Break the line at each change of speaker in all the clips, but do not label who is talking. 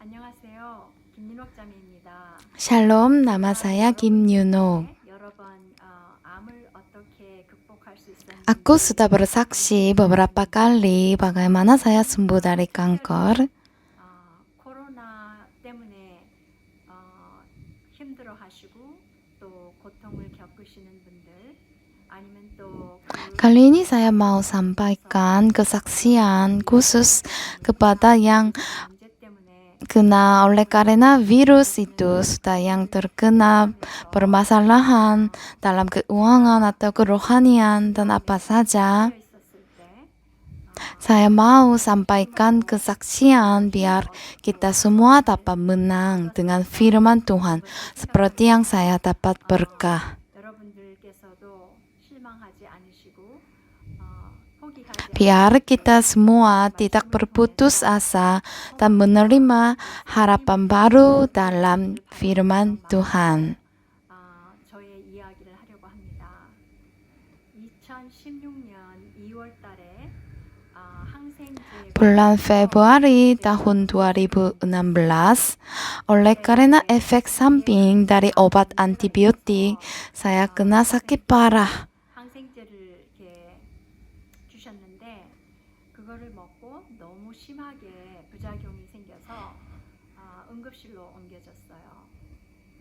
안녕하세요. 김윤옥 자매입니다.
샬롬, nama saya Kim Yuno.
여러 번 암을 어떻게 극복할 수
Aku
있었는지
sudah bersaksi beberapa kali bagaimana saya sembuh dari kanker.
코로나 때문에 힘들어하시고 또 고통을 겪으시는 분들 아니면 또
Kali ini saya mau sampaikan kesaksian khusus kepada yang
문제 때문에
kena oleh karena virus itu, sudah yang terkena permasalahan dalam keuangan atau kerohanian dan apa saja.
쌓여 있었을 때
Saya mau sampaikan kesaksian biar kita semua dapat menang dengan firman Tuhan seperti yang saya dapat berkah.
여러분들께서도 실망하지 않으시고 포기하지
Biar kita semua tidak berputus asa dan menerima harapan baru dalam firman Tuhan.
저의 이야기를 하려고 합니다. 2016년 2월 달에 항생제
Bulan Februari tahun 2016, oleh karena efek samping dari obat antibiotik, saya kena sakit parah.
항생제를 이렇게 주셨는데 그거를 먹고 너무 심하게 부작용이 생겨서 응급실로 옮겨졌어요.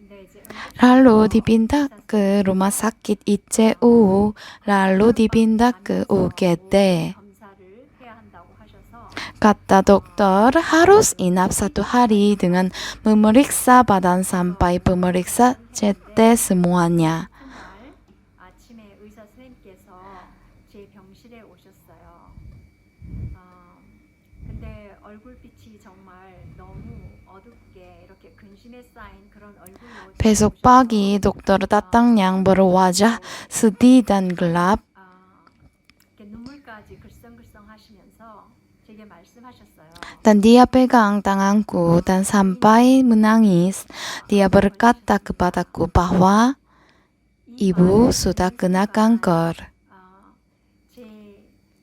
근데 이제
Lalu dipindah ke rumah sakit ICU, lalu dipindah ke UGD.
검사를 해야 한다고 하셔서
Kata dokter, harus inap 1 hari dengan memeriksa badan sampai pemeriksa CT semuanya.
그날 아침에 의사 선생님께서 제 병실에 오셨어요. 근데 얼굴빛이 정말 너무 어둡게 이렇게 근심에 쌓인 그런 얼굴로
Besok pagi, dokter datang yang berwajah sedih dan gelap.
이렇게 눈물까지 글썽글썽 하시면서 제게 말씀하셨어요.
Dan dia pegang tanganku dan sampai menangis, dia berkata kepadaku bahwa ibu sudah kena kanker.
제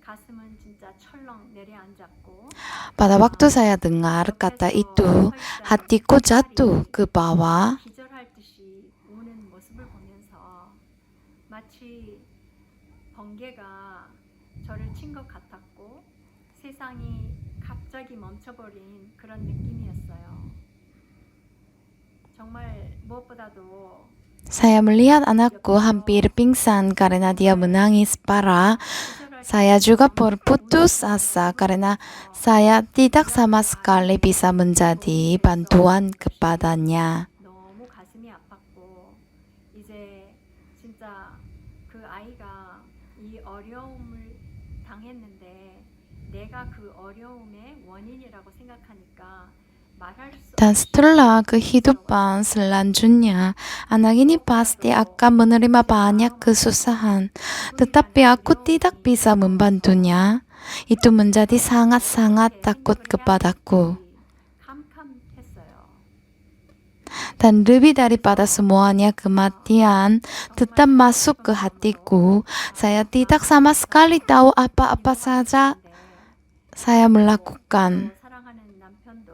가슴은 진짜 철렁 내려앉았고
Pada waktu saya dengar kata itu, hatiku jatuh ke bawah.
기절할 듯이 우는 모습을 보면서 마치 번개가 저를 친 것 같았고 세상이 갑자기 멈춰버린 그런 느낌이었어요. 정말 무엇보다도
Saya melihat anakku hampir pingsan karena dia menangis parah.
기절할
Saya juga berputus asa karena saya tidak sama sekali bisa menjadi bantuan kepadanya.
너무 가슴이 아팠고 이제 진짜 그 아이가 이 어려움을 당했는데 내가 그 어려움의 원인이라고 생각하니까 말할 수
Dan
없이
setelah kehidupan selanjutnya, anak ini pasti akan menerima banyak kesusahan. Tetapi aku tidak bisa membantunya. Itu menjadi sangat-sangat takut kepadaku.
캄캄했어요.
Dan lebih daripada semuanya kematian tetap masuk ke hatiku. Saya tidak sama sekali tahu apa-apa saja saya melakukan.
사랑하는 남편도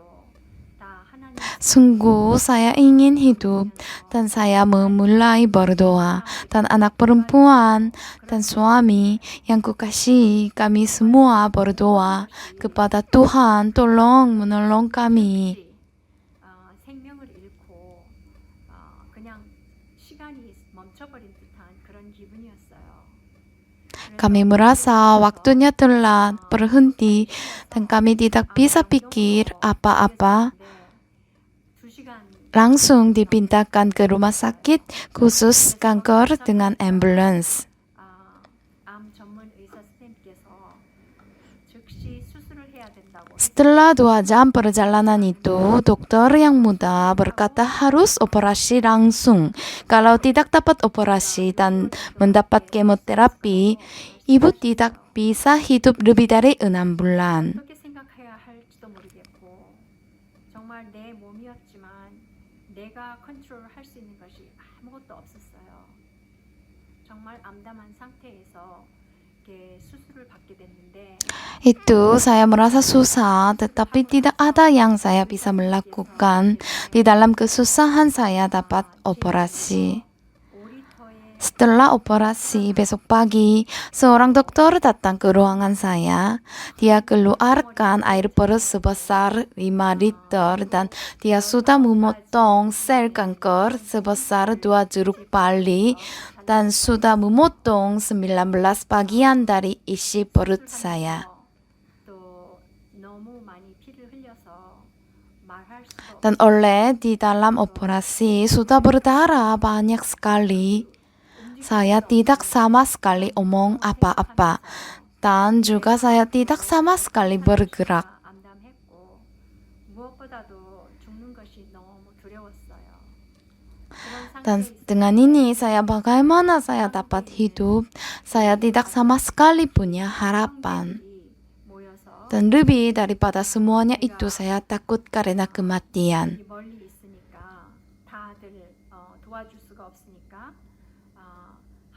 다 하나님
Sungguh saya ingin hidup dan saya memulai berdoa, dan anak perempuan dan suami yang kukasihi, kami semua berdoa kepada Tuhan, tolong menolong kami.
생명을 잃고 그냥 시간이 멈춰버린 듯한 그런 기분이었어요.
Kami merasa waktunya telah berhenti dan kami tidak bisa pikir apa-apa.
네, 2시간
Langsung dipindahkan ke rumah sakit khusus kanker dengan ambulans.
암 전문 의사 선생님께서 즉시 수술을 해야 된다고
Setelah 2 jam perjalanan itu, dokter yang muda berkata harus operasi langsung. Kalau tidak dapat operasi dan mendapat kemoterapi, ibu tidak bisa hidup lebih dari 6 bulan.
어떻게 생각해야 할지도 모르겠고 정말 내 몸이었지만 내가 컨트롤할 수 있는 것이 아무것도 없었어요. 정말 암담한 상태에서 이렇게 수술을 받게 됐는데
Itu saya merasa susah, tetapi tidak ada yang saya bisa melakukan. Di dalam kesusahan saya dapat operasi.
오리터에
Setelah operasi, besok pagi, seorang dokter datang ke ruangan saya. Dia keluarkan air perut sebesar 5 liter dan dia sudah memotong sel kanker sebesar 2 jeruk pali dan sudah memotong 19 bagian dari isi perut saya.
또 너무 많이 피를 흘려서 말할 수가
Dan oleh di dalam operasi sudah berdarah banyak sekali. Saya tidak sama sekali omong apa-apa. Dan juga saya tidak sama sekali bergerak.
암담했고 무엇보다도 죽는 것이 너무 두려웠어요. 그런
Dan
상태에
dengan ini saya bagaimana saya dapat hidup. Saya tidak sama sekali punya harapan.
있을 모여서
Dan lebih daripada semuanya itu saya takut karena kematian.
이 멀리 있으니까 다들 도와줄 수가 없으니까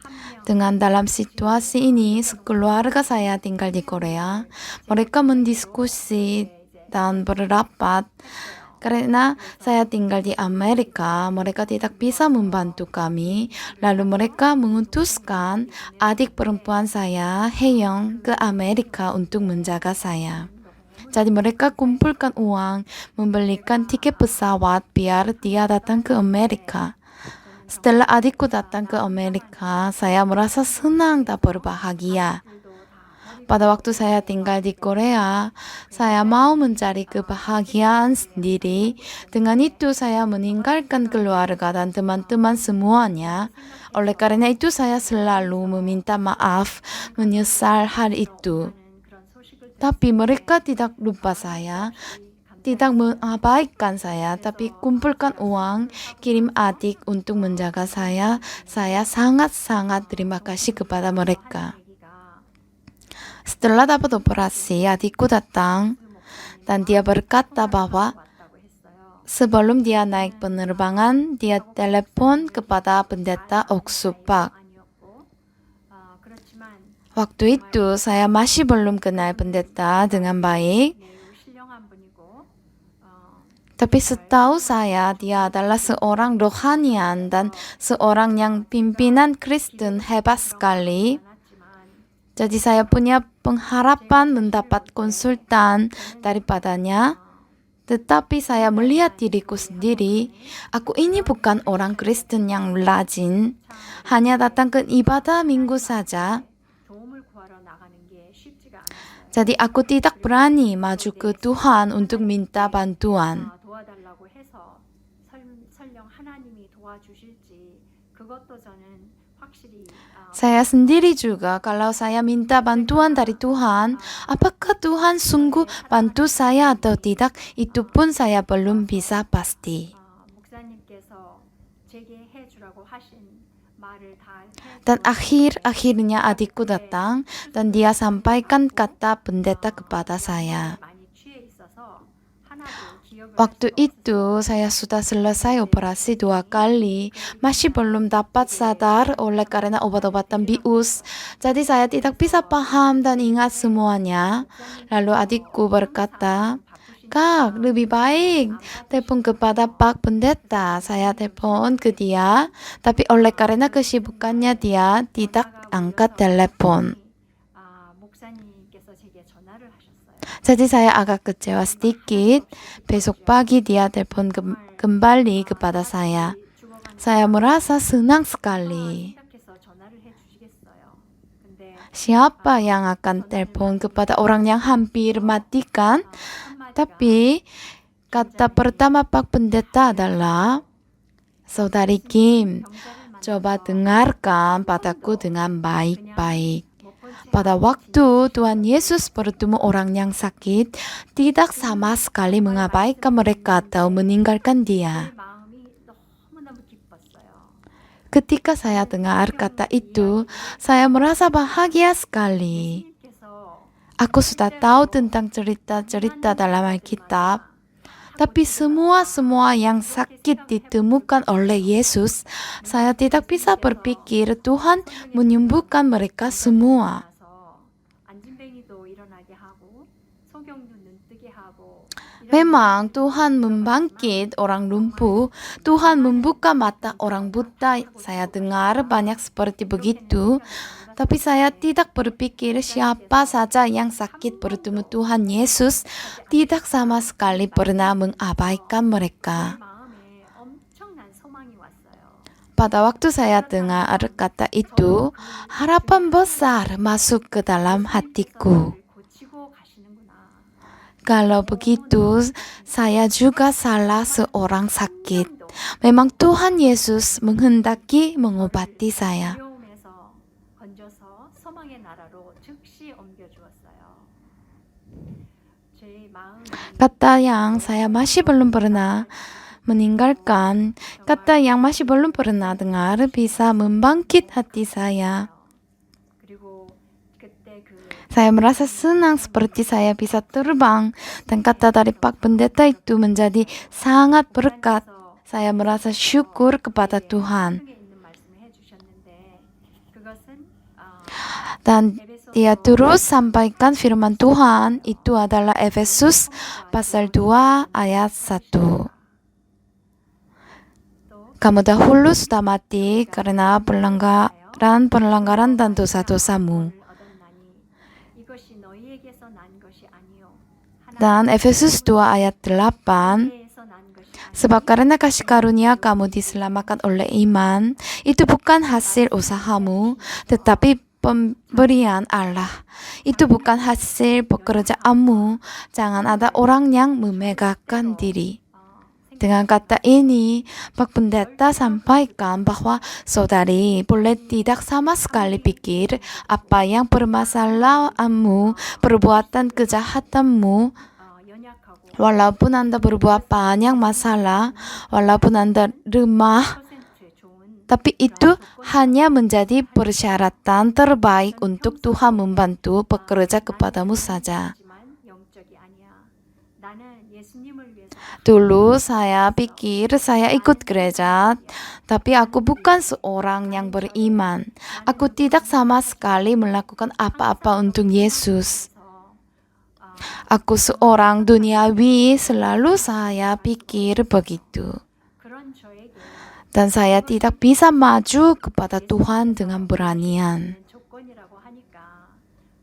한 명
Dengan dalam situasi ini, sekeluarga saya tinggal di Korea. Mereka mendiskusi dan berrapat. Karena saya tinggal di Amerika, mereka tidak bisa membantu kami. Lalu mereka mengutuskan adik perempuan saya, Haeyoung, ke Amerika untuk menjaga saya. Jadi mereka kumpulkan uang, membelikan tiket pesawat biar dia datang ke Amerika. Setelah adikku datang ke Amerika, saya merasa senang dan berbahagia. Pada waktu saya tinggal di Korea, saya mau mencari kebahagiaan sendiri. Dengan itu saya meninggalkan keluarga dan teman-teman semuanya. Oleh karena itu saya selalu meminta maaf, menyesal hal itu.
그런 소식을
Tapi mereka tidak lupa saya, tidak mengabaikan saya, tapi kumpulkan uang, kirim adik untuk menjaga saya. Saya sangat-sangat terima kasih kepada mereka.
얘기가
Setelah dapat operasi, adikku datang dan dia berkata bahwa
왔다고 했어요.
sebelum dia naik penerbangan, dia telepon kepada pendeta Oksupak.
아니었고 그렇지만
Waktu itu saya masih belum kenal pendeta dengan baik,
매우 신령한 분이고
tapi setahu saya dia adalah seorang rohanian dan seorang yang pimpinan Kristen hebat sekali.
많았지만
Jadi saya punya pengharapan mendapat konsultan daripadanya. Tetapi saya melihat diriku sendiri, aku ini bukan orang Kristen yang rajin, hanya datang ke ibadah minggu saja.
도움을 구하러 나가는 게 쉽지가 않았어요.
Jadi aku tidak berani maju ke Tuhan untuk minta bantuan.
도와달라고 해서 설령 하나님이 도와주실지 그것도 저는 확실히
Saya sendiri juga kalau saya minta bantuan dari Tuhan, apakah Tuhan sungguh bantu saya atau tidak, itu pun saya belum bisa pasti.
목사님께서 제게 해주라고 하신 말을 다
Dan akhirnya adikku datang dan dia sampaikan kata pendeta kepada saya.
많이 취해 있어서 하나도 기억을
Waktu itu saya sudah selesai operasi 2 kali, masih belum dapat sadar oleh karena obat-obatan bius. Jadi saya tidak bisa paham dan ingat semuanya. Lalu adikku berkata, Kak, lebih baik telepon kepada Pak Pendeta. Saya telepon ke dia, tapi oleh karena kesibukannya dia tidak angkat telepon.
목사님께서 제게 전화를 하셨어요.
Jadi saya agak kecewa sedikit. Besok pagi dia telepon kembali kepada saya. Saya merasa senang sekali.
생각해서 전화를 해주시겠어요. 근데
Siapa yang akan telepon kepada orang yang hampir matikan? Tapi kata pertama Pak Pendeta adalah, Saudari Kim, coba dengarkan padaku dengan baik-baik. Pada waktu Tuhan Yesus bertemu orang yang sakit, tidak sama sekali mengabaikan mereka atau meninggalkan dia.
마음이 너무너무 기뻤어요.
Ketika saya dengar kata itu, saya merasa bahagia sekali.
예수님께서
Aku sudah tahu tentang cerita-cerita dalam Alkitab. Tapi semua yang sakit ditemukan oleh Yesus, saya tidak bisa berpikir Tuhan menyembuhkan mereka semua. Memang Tuhan membangkit orang lumpuh, Tuhan membuka mata orang buta. Saya dengar banyak seperti begitu. Tapi saya tidak berpikir siapa saja yang sakit bertemu Tuhan Yesus tidak sama sekali pernah mengabaikan mereka.
마음에 엄청난 소망이 왔어요.
Pada waktu saya dengar kata itu, harapan besar masuk ke dalam hatiku.
고치고 가시는구나.
Kalau begitu, saya juga salah seorang sakit. Memang Tuhan Yesus menghendaki mengobati saya.
두려움에서 건져서 소망의 나라로 즉시 옮겨 주었어요. 제 마음이
Kata yang saya masih belum pernah meninggalkan, kata yang masih belum pernah dengar bisa membangkit hati saya.
그리고 그때 그
Saya merasa senang seperti saya bisa terbang dan kata dari Pak Pendeta itu menjadi sangat berkat. Saya merasa syukur kepada Tuhan.
속에 있는 말씀을 해주셨는데 그것은
Dan dia terus sampaikan firman Tuhan itu adalah Efesus pasal 2 ayat 1. Kamu dahulu sudah mati karena pelanggaran dan dosa-dosamu.
이것이 너희에게서 난 것이 아니요
Dan Efesus 2 ayat 8.
하나님께서 난 것이
Sebab karena kasih karunia kamu diselamatkan oleh iman, itu bukan hasil usahamu, tetapi pemberian Allah. Itu bukan hasil pekerjaanmu. Jangan ada orang yang memegahkan diri. Dengan kata ini, Pak Pendeta sampaikan bahwa saudari boleh tidak sama sekali pikir apa yang permasalahanmu, perbuatan kejahatanmu.
연약하고
Walaupun Anda berbuat banyak masalah, walaupun Anda lemah,
100% 좋은
tapi itu hanya menjadi persyaratan terbaik untuk Tuhan membantu bekerja kepadamu saja.
하지만 영적이 아니야. 나는 예수님을 위해서
Dulu saya pikir saya ikut gereja, tapi aku bukan seorang yang beriman. Aku tidak sama sekali melakukan apa-apa untuk Yesus. Aku seorang duniawi, selalu saya pikir begitu.
그런 저에게
Dan saya tidak bisa maju kepada Tuhan dengan beranian.
조건이라고 하니까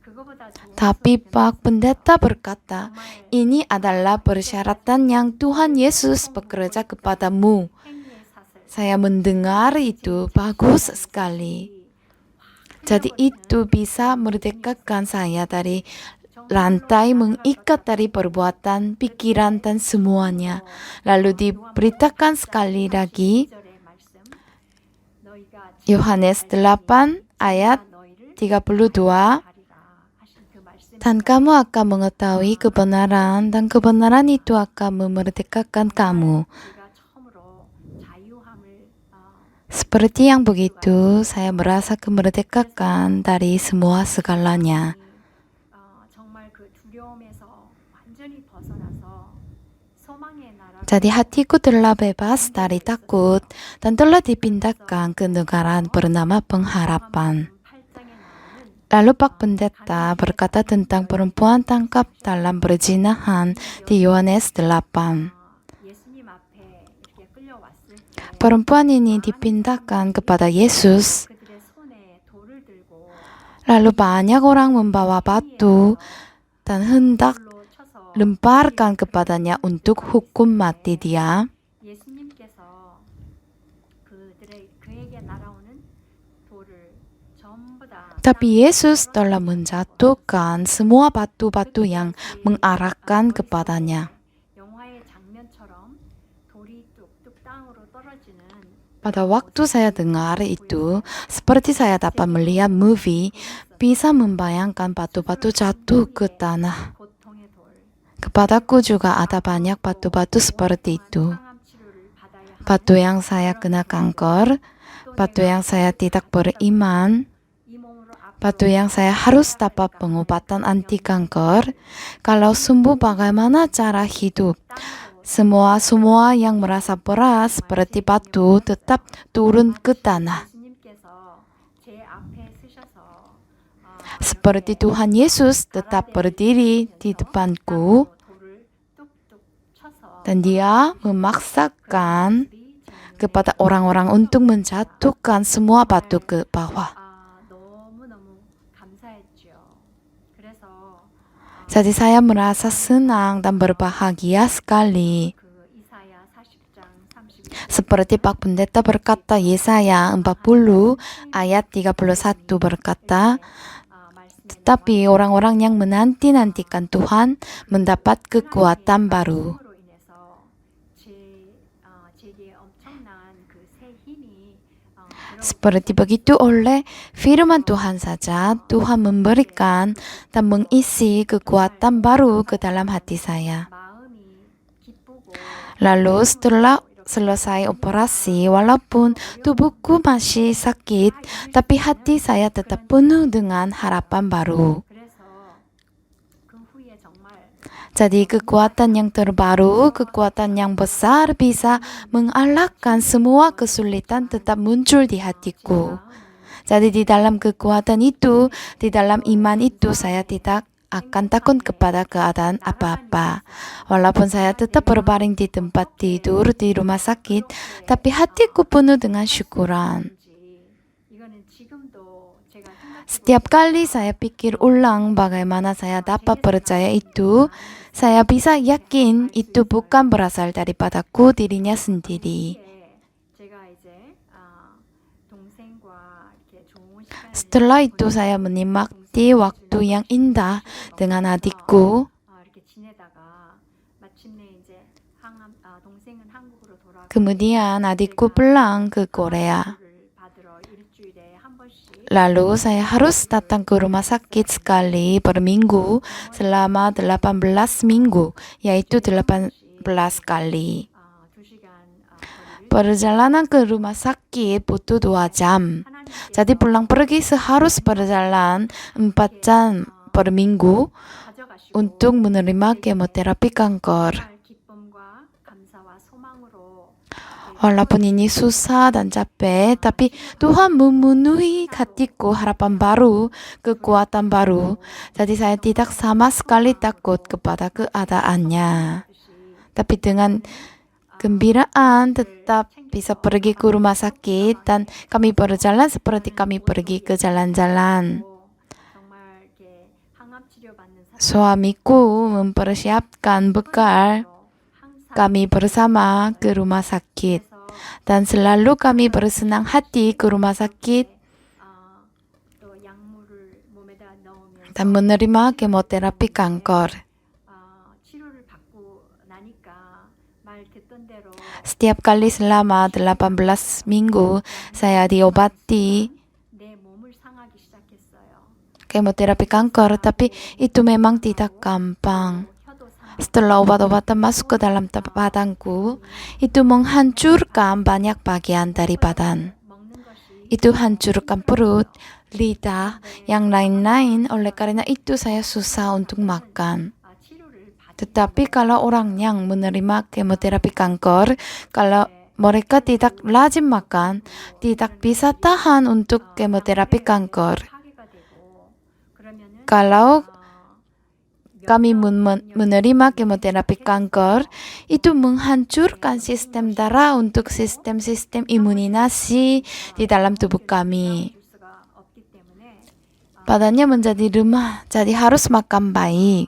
그거보다 좋은
Tapi Pak Pendeta berkata, ini adalah persyaratan yang Tuhan Yesus bekerja kepadamu.
행위의 사슬
Saya mendengar itu bagus sekali. Jadi itu bisa merdekakan saya dari rantai mengikat dari perbuatan, pikiran, dan semuanya. Lalu diberitakan sekali lagi,
1절의 말씀 너희가
Yohanes 8 ayat
너희를
32.
가리라 하신 그 말씀
Dan kamu akan mengetahui kebenaran, dan kebenaran itu akan memerdekakan kamu.
우리가 처음으로 자유함을
Seperti yang begitu, saya merasa kemerdekaan dari semua segalanya.
정말 그 두려움에서 완전히 벗어나서 소망의 나라
Jadi hatiku telah bebas dari takut dan telah dipindahkan ke negara bernama pengharapan.
8장에 나오는
Lalu Pak Pendeta berkata tentang perempuan tangkap dalam perzinahan di Yohanes 8.
예수님 앞에 이렇게 끌려왔을 때
Perempuan ini dipindahkan kepada Yesus.
그들의 손에 돌을 들고
Lalu banyak orang membawa batu dan hendak
돌로 쳐서
lemparkan kepadanya untuk hukum mati dia.
예수님께서 그에게 날아오는 돌을 전부 다
Tapi Yesus telah menjatuhkan semua batu-batu yang mengarahkan kepadanya.
영화의 장면처럼 돌이 뚝뚝 땅으로 떨어지는
Pada waktu saya dengar itu, seperti saya dapat melihat movie, bisa membayangkan batu-batu jatuh ke tanah.
고통의 돌
Kepadaku juga ada banyak batu-batu seperti itu.
상암 치료를 받아야 하는
Batu yang saya kena kanker, batu yang saya tidak beriman,
이 몸으로 앞으로
batu yang saya harus dapat pengobatan anti kanker. Kalau sembuh bagaimana cara hidup? Semua yang merasa berat seperti batu tetap turun ke tanah.
예수님께서 제 앞에 서셔서
Seperti Tuhan Yesus tetap berdiri di depanku.
돌을 뚝뚝
Dan dia memaksakan kepada orang-orang untuk menjatuhkan semua batu ke bawah.
너무너무 감사했죠. 그래서
Jadi saya merasa senang dan berbahagia sekali.
그 이사야 40장 32절
Seperti Pak Pendeta berkata, Yesaya 40 ayat 31 berkata, tetapi orang-orang yang menanti-nantikan Tuhan mendapat kekuatan baru.
으로 인해서 제게 엄청난 그 새 힘이
Seperti begitu oleh firman Tuhan saja, Tuhan memberikan dan mengisi kekuatan baru ke dalam hati saya.
마음이 기쁘고
Lalu setelah selesai operasi, walaupun tubuhku masih sakit, tapi hati saya tetap penuh dengan harapan baru.
그래서 그 후에 정말
Jadi kekuatan yang terbaru, kekuatan yang besar bisa mengalahkan semua kesulitan tetap muncul di hatiku. Jadi di dalam kekuatan itu, di dalam iman itu, saya tidak akan takut kepada keadaan apa-apa. Walaupun saya tetap berbaring di tempat tidur di rumah sakit, tapi hatiku penuh dengan syukuran.
이거는 지금도 제가
Setiap kali saya pikir ulang bagaimana saya dapat percaya itu, saya bisa yakin itu bukan berasal daripadaku dirinya sendiri.
제가 이제 동생과 이렇게 좋은 시간을
Setelah itu saya menikmati waktu yang indah dengan adikku.
이렇게 지내다가 마침내 이제 동생은 한국으로 돌아가
Kemudian adikku pulang ke Korea.
받으러 일주일에 한 번씩
Lalu saya harus datang ke rumah sakit sekali per minggu selama 18 minggu, yaitu 18 kali.
2시간 거리를
Perjalanan ke rumah sakit butuh 2 jam. Jadi pulang pergi seharus berjalan 4 jam per minggu
가져가시고
untuk menerima kemoterapi kanker.
정말 기쁨과 감사와 소망으로
Walaupun ini susah dan capek, tapi Tuhan memenuhi hatiku harapan baru, kekuatan baru. Jadi saya tidak sama sekali takut kepada keadaannya. Tapi dengan gembiraan tetap bisa pergi ke rumah sakit dan kami berjalan seperti kami pergi ke jalan-jalan.
정말 이렇게 항암 치료 받는
Suamiku mempersiapkan bekal
항상
kami bersama ke rumah sakit. Dan selalu kami bersenang hati ke rumah sakit
또 약물을 몸에다 넣으면서
dan menerima kemoterapi kanker.
치료를 받고 나니까 말 듣던 대로
Setiap kali selama 18 minggu saya diobati
내 몸을 상하기 시작했어요.
kemoterapi kanker, tapi itu memang tidak gampang.
혀도 상하고
Setelah obat-obatan masuk ke dalam badanku, itu menghancurkan banyak bagian dari badan.
먹는 것이
Itu hancurkan perut, lidah, yang lain-lain. Oleh karena itu saya susah untuk makan.
치료를 받
Tetapi kalau orang yang menerima kemoterapi kanker, kalau mereka tidak rajin makan, tidak bisa tahan untuk kemoterapi kanker.
파괴가 되고 그러면은
Kalau kami menerima kemoterapi kanker, itu menghancurkan sistem darah untuk sistem-sistem imunisasi di dalam tubuh kami.
줄 수가 없기 때문에
Badannya menjadi lemah, jadi harus makan baik.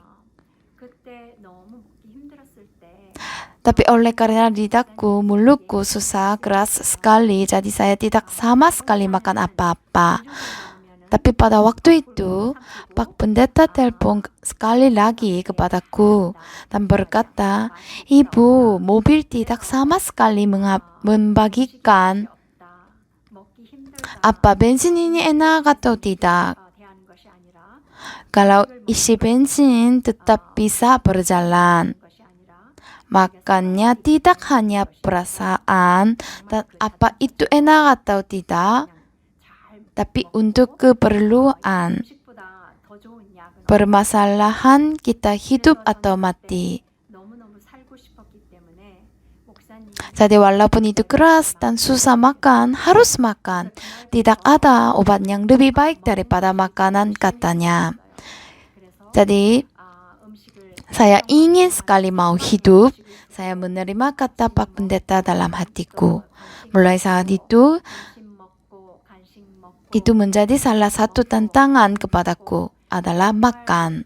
그때 너무 먹기 힘들었을 때
Tapi oleh karena lidahku, mulutku susah, keras sekali, jadi saya tidak sama sekali makan apa-apa. Tapi pada waktu itu, Pak Pendeta telepon sekali lagi kepadaku dan berkata, Ibu, mobil tidak sama sekali membagikan
없다. 먹기 힘들다.
apa bensin ini enak atau tidak.
대하는 것이 아니라
Kalau isi bensin tetap bisa berjalan.
것이 아니라
Makanya tidak hanya perasaan dan apa itu enak atau tidak,
잘
tapi untuk keperluan.
음식보다 더 좋은 약은
Permasalahan kita hidup atau mati.
너무너무 살고 싶었기 때문에 목사님
Jadi walaupun itu keras dan susah makan, harus makan. Tidak ada obat yang lebih baik daripada makanan katanya.
그래서
Jadi
음식을
saya ingin sekali mau hidup. saya menerima kata Pak Pendeta dalam hatiku. Mulai saat itu menjadi salah satu tantangan kepadaku adalah makan.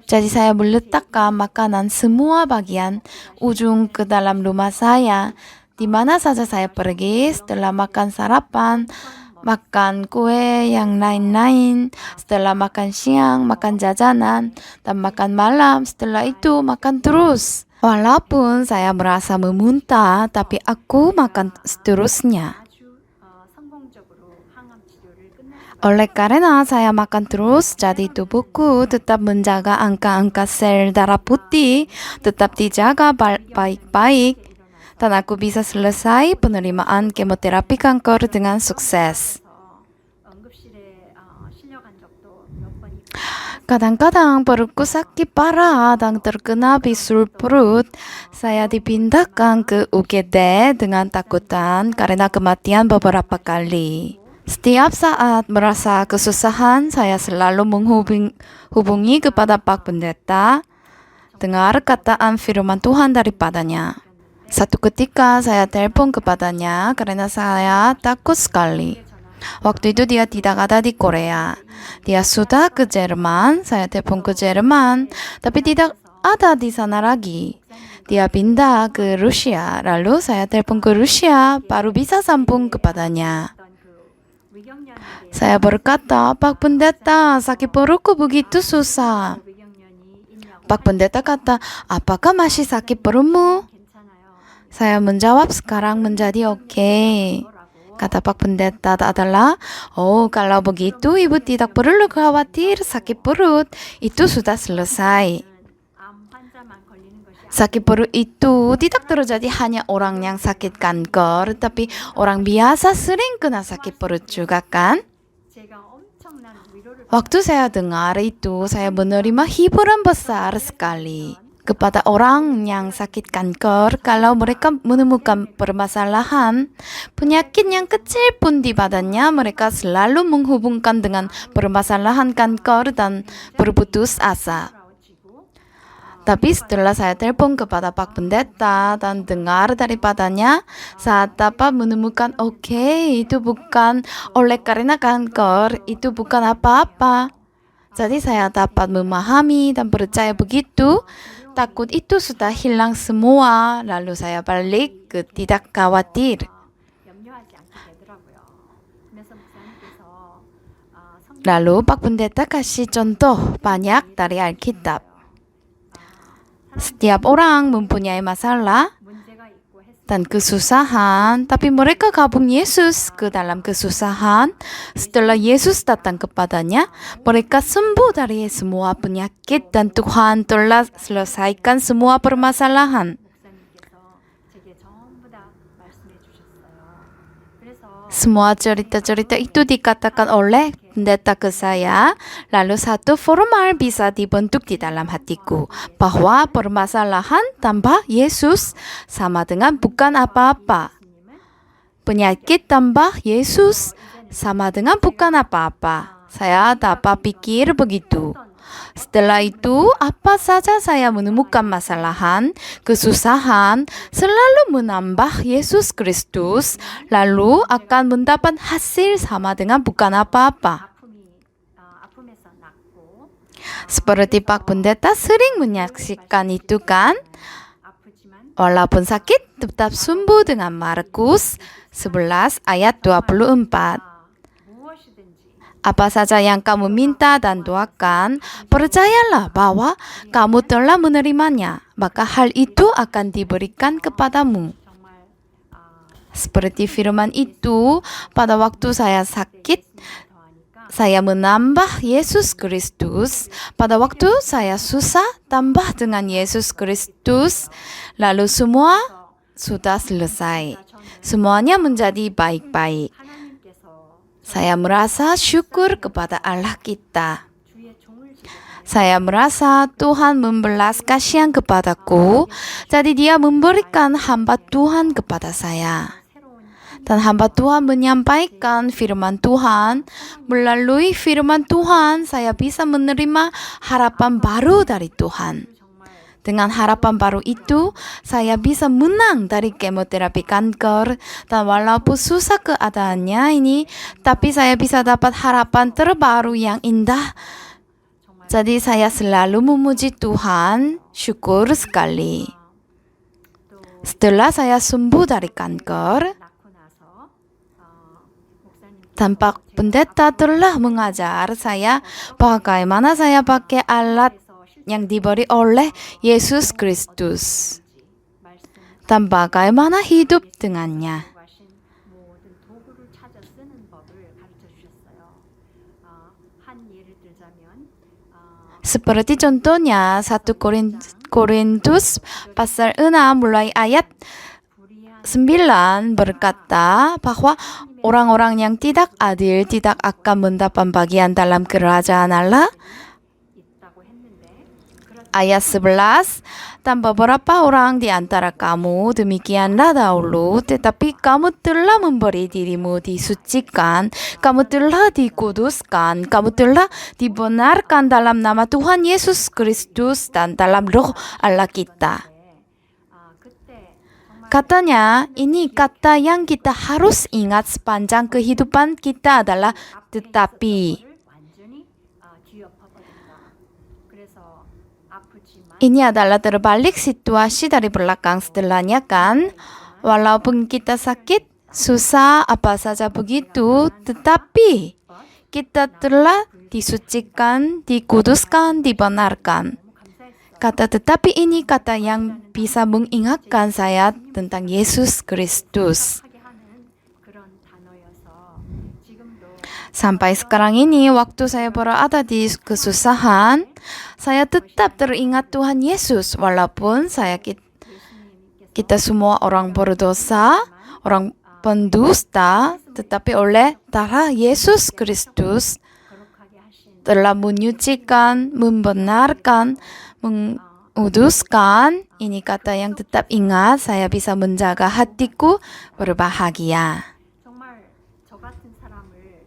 Jadi saya meletakkan makanan semua bagian ujung ke dalam rumah saya. Di mana saja saya pergi, setelah makan sarapan, makan kue yang lain-lain, setelah makan siang, makan jajanan, dan makan malam, setelah itu makan terus. Walaupun saya merasa memuntah, tapi aku makan seterusnya. Oleh karena saya makan terus, jadi tubuhku tetap menjaga angka-angka sel darah putih, tetap dijaga baik-baik, dan aku bisa selesai penerimaan kemoterapi kanker dengan sukses. Kadang-kadang perutku sakit parah dan terkena bisul perut. Saya dipindahkan ke UGD dengan takutan karena kematian beberapa kali. Setiap saat merasa kesusahan, saya selalu menghubungi kepada Pak Pendeta, dengar kataan firman Tuhan daripadanya. Satu ketika saya telepon kepadanya karena saya takut sekali. Waktu itu dia tidak ada di Korea. Dia sudah ke Jerman, saya telepon ke Jerman, tapi tidak ada di sana lagi. Dia pindah ke Rusia, lalu saya telepon ke Rusia, baru bisa sambung kepadanya. Saya berkata, Pak Pendeta, sakit perutku begitu susah. Pak Pendeta kata, apakah masih sakit perutmu? Saya menjawab, sekarang menjadi oke. Kata Pak Pendeta adalah, kalau begitu ibu tidak perlu khawatir sakit perut, itu sudah selesai. Sakit perut itu tidak terjadi hanya orang yang sakit kanker, tapi orang biasa sering kena sakit perut juga kan? Waktu saya dengar itu, saya menerima hiburan besar sekali. Kepada orang yang sakit kanker, kalau mereka menemukan permasalahan, penyakit yang kecil pun di badannya, mereka selalu menghubungkan dengan permasalahan kanker dan berputus asa. Tapi setelah saya telepon kepada Pak Pendeta dan dengar daripadanya, saya dapat menemukan itu bukan oleh karena kanker, itu bukan apa-apa. Jadi saya dapat memahami dan percaya begitu, takut itu sudah hilang semua, lalu saya balik ke tidak khawatir. Lalu Pak Pendeta kasih contoh banyak dari Alkitab. Setiap orang mempunyai masalah dan kesusahan, tapi mereka gabung Yesus ke dalam kesusahan. Setelah Yesus datang kepadanya, mereka sembuh dari semua penyakit dan Tuhan telah selesaikan semua permasalahan. Semua cerita-cerita itu dikatakan oleh pendeta ke saya, lalu satu formal bisa dibentuk di dalam hatiku, bahwa permasalahan tambah Yesus sama dengan bukan apa-apa. Penyakit tambah Yesus sama dengan bukan apa-apa. Saya dapat pikir begitu. Setelah itu, apa saja saya menemukan masalahan, kesusahan, selalu menambah Yesus Kristus, lalu akan mendapat hasil sama dengan bukan apa-apa. Seperti Pak Pendeta sering menyaksikan itu kan? Walaupun sakit, tetap sembuh dengan Markus 11 ayat 24. Apa saja yang kamu minta dan doakan, percayalah bahwa kamu telah menerimanya, maka hal itu akan diberikan kepadamu. Seperti firman itu, pada waktu saya sakit, saya menambah Yesus Kristus. Pada waktu saya susah, tambah dengan Yesus Kristus. Lalu semua sudah selesai. Semuanya menjadi baik-baik. Saya merasa syukur kepada Allah kita. Saya merasa Tuhan membelas kasihan kepadaku, jadi Dia memberikan hamba Tuhan kepada saya. Dan hamba Tuhan menyampaikan firman Tuhan. Melalui firman Tuhan, saya bisa menerima harapan baru dari Tuhan. Dengan harapan baru itu, saya bisa menang dari kemoterapi kanker. Dan walaupun susah keadaannya ini, tapi saya bisa dapat harapan terbaru yang indah.
정말
Jadi saya selalu memuji Tuhan, syukur sekali.
또
Setelah saya sembuh dari kanker,
낳고 나서 목사님께서
tampak pendeta telah mengajar saya bagaimana saya pakai alat yang diberi oleh Yesus Kristus
말씀
dan bagaimana hidup dengannya.
하신 모든 도구를 찾아 쓰는 법을 가르쳐 주셨어요. 한 예를 들자면
Seperti contohnya 1 Korintus pasal 6 mulai ayat
불의한
9 berkata bahwa orang-orang yang tidak adil tidak akan mendapat bagian dalam kerajaan Allah.
있다고 했는데
Ayat 11, dan beberapa orang di antara kamu demikianlah dahulu, tetapi kamu telah memberi dirimu disucikan, kamu telah dikuduskan, kamu telah dibenarkan dalam nama Tuhan Yesus Kristus dan dalam roh Allah kita.
그때 정말
Katanya, ini kata yang kita harus ingat sepanjang kehidupan kita adalah tetapi.
완전히 뒤엎어버린다. 그래서 아프지만
Ini adalah terbalik situasi dari belakang setelahnya kan. Walaupun kita sakit, susah, apa saja begitu, tetapi kita telah disucikan, dikuduskan, dibenarkan.
너무 감사했어요.
Kata tetapi ini kata yang bisa mengingatkan saya tentang Yesus Kristus.
하게 하는 그런 단어여서 지금도
Sampai sekarang ini, waktu saya berada di kesusahan, saya tetap teringat Tuhan Yesus. Walaupun kita semua orang berdosa, orang pendusta, tetapi oleh darah Yesus Kristus
거룩하게 하신
telah menyucikan, membenarkan, menguduskan. Ini kata yang tetap ingat, saya bisa menjaga hatiku berbahagia.
정말 저 같은 사람을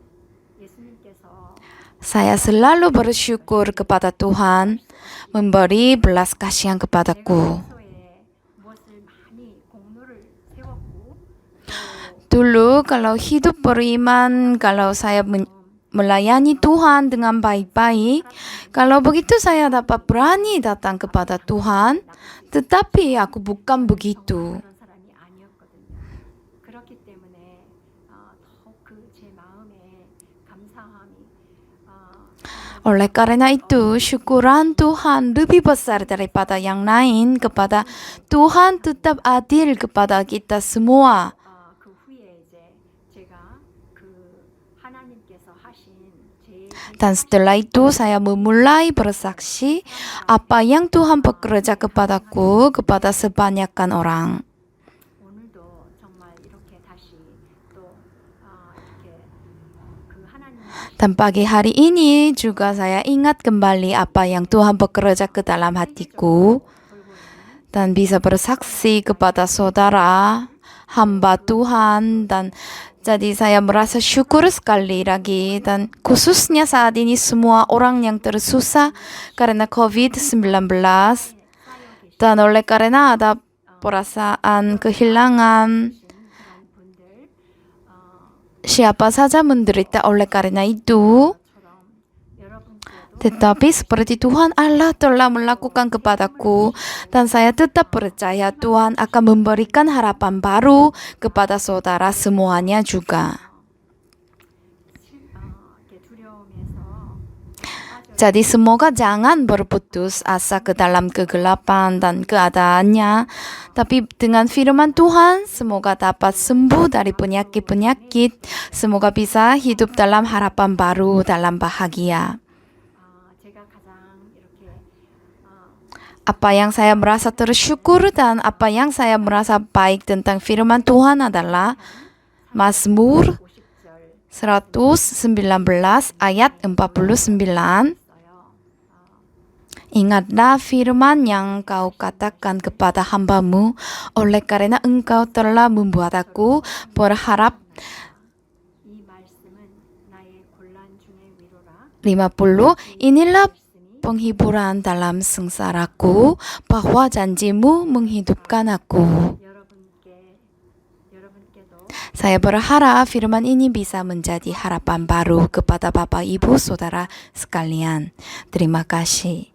예수님께서
Saya selalu bersyukur kepada Tuhan memberi belas kasihan kepadaku.
평소에 무엇을 많이 공로를 세웠고
Dulu kalau hidup beriman, kalau saya melayani Tuhan dengan baik-baik, kalau begitu saya dapat berani datang kepada Tuhan, tetapi aku bukan begitu.
그런 사람이 아니었거든요. 그렇기 때문에 더욱 제 마음에 감사함이
Oleh karena itu, syukuran Tuhan lebih besar daripada yang lain kepada Tuhan tetap adil kepada kita semua.
그 후에 이제 제가 그 하나님께서 하신 제
Dan setelah itu saya memulai bersaksi apa yang Tuhan bekerja kepadaku, kepada sebanyakan orang.
오늘도 정말 이렇게 다시 또 이렇게 그 하나님
Dan pagi hari ini juga saya ingat kembali apa yang Tuhan bekerja ke dalam hatiku. Dan bisa bersaksi kepada saudara, hamba Tuhan. Dan jadi saya merasa syukur sekali lagi. Dan khususnya saat ini semua orang yang tersusah karena COVID-19. Dan oleh karena ada perasaan kehilangan,
그런 분들
siapa saja menderita oleh karena itu.
처럼 여러분께도
Tetapi seperti Tuhan Allah telah melakukan kepadaku, dan saya tetap percaya Tuhan akan memberikan harapan baru kepada saudara semuanya juga.
이렇게 두려움에서
Jadi semoga jangan berputus asa ke dalam kegelapan dan keadaannya, tapi dengan firman Tuhan semoga dapat sembuh dari penyakit-penyakit, semoga bisa hidup dalam harapan baru, dalam bahagia.
제가 가장 이렇게
Apa yang saya merasa tersyukur dan apa yang saya merasa baik tentang firman Tuhan adalah Mazmur
50절
119 ayat 49. Ingatlah firman yang kau katakan kepada hambamu, oleh karena engkau telah membuat aku berharap.
이 말씀은 나의 곤란 중의 위로라.
50. Inilah penghiburan dalam sengsaraku, bahwa janjimu menghidupkan aku.
여러분께도
Saya berharap firman ini bisa menjadi harapan baru kepada Bapak Ibu Saudara sekalian. Terima kasih.